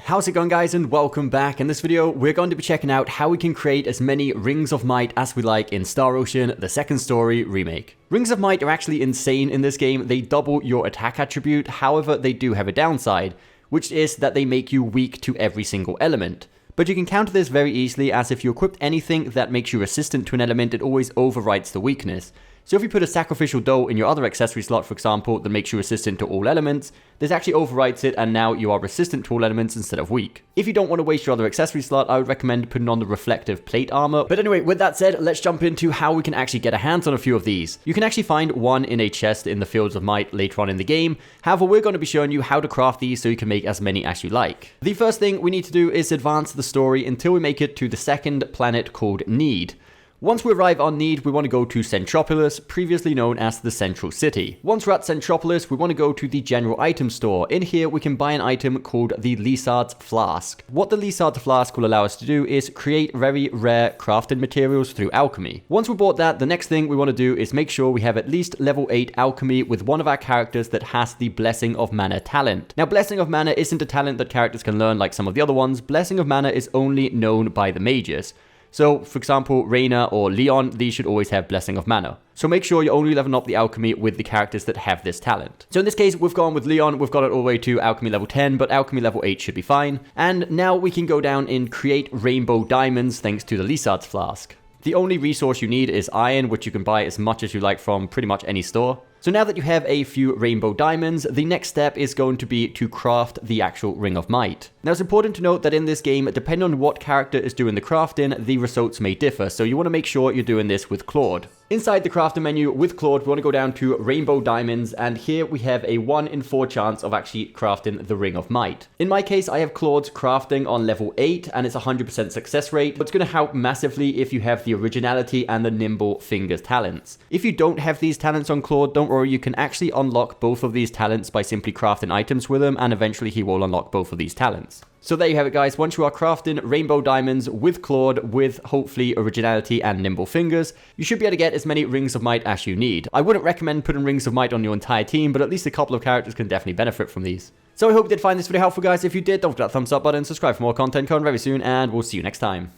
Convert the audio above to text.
How's it going, guys, and welcome back. In this video we're going to be checking out how we can create as many Rings of Might as we like in Star Ocean, the second story remake. Rings of Might are actually insane in this game. They double your attack attribute, however they do have a downside, which is that they make you weak to every single element. But you can counter this very easily, as if you equip anything that makes you resistant to an element, it always overwrites the weakness. So if you put a sacrificial dough in your other accessory slot, for example, that makes you resistant to all elements, this actually overwrites it and now you are resistant to all elements instead of weak. If you don't want to waste your other accessory slot, I would recommend putting on the reflective plate armor. But anyway, with that said, let's jump into how we can actually get our hands on a few of these. You can actually find one in a chest in the Fields of Might later on in the game. However, we're going to be showing you how to craft these so you can make as many as you like. The first thing we need to do is advance the story until we make it to the second planet called Need. Once we arrive on Need, we want to go to Centropolis, previously known as the Central City. Once we're at Centropolis, we want to go to the General Item Store. In here, we can buy an item called the Lizard's Flask. What the Lizard's Flask will allow us to do is create very rare crafted materials through alchemy. Once we bought that, the next thing we want to do is make sure we have at least level 8 alchemy with one of our characters that has the Blessing of Mana talent. Now, Blessing of Mana isn't a talent that characters can learn like some of the other ones. Blessing of Mana is only known by the mages. So, for example, Reyna or Leon, these should always have Blessing of Mana. So make sure you're only leveling up the alchemy with the characters that have this talent. So in this case, we've gone with Leon, we've got it all the way to alchemy level 10, but alchemy level 8 should be fine. And now we can go down and create rainbow diamonds thanks to the Lizard's Flask. The only resource you need is iron, which you can buy as much as you like from pretty much any store. So now that you have a few rainbow diamonds, the next step is going to be to craft the actual Ring of Might. Now, it's important to note that in this game, depending on what character is doing the crafting, the results may differ, so you want to make sure you're doing this with Claude. Inside the crafting menu with Claude, we want to go down to rainbow diamonds, and here we have a 1 in 4 chance of actually crafting the Ring of Might. In my case, I have Claude's crafting on level 8, and it's 100% success rate, but it's going to help massively if you have the originality and the nimble fingers talents. If you don't have these talents on Claude, don't worry, you can actually unlock both of these talents by simply crafting items with them, and eventually he will unlock both of these talents. So there you have it, guys. Once you are crafting rainbow diamonds with Claude, with hopefully originality and nimble fingers, you should be able to get as many Rings of Might as you need. I wouldn't recommend putting Rings of Might on your entire team, but at least a couple of characters can definitely benefit from these. So I hope you did find this video helpful, guys. If you did, don't forget that thumbs up button, subscribe for more content coming very soon, and we'll see you next time.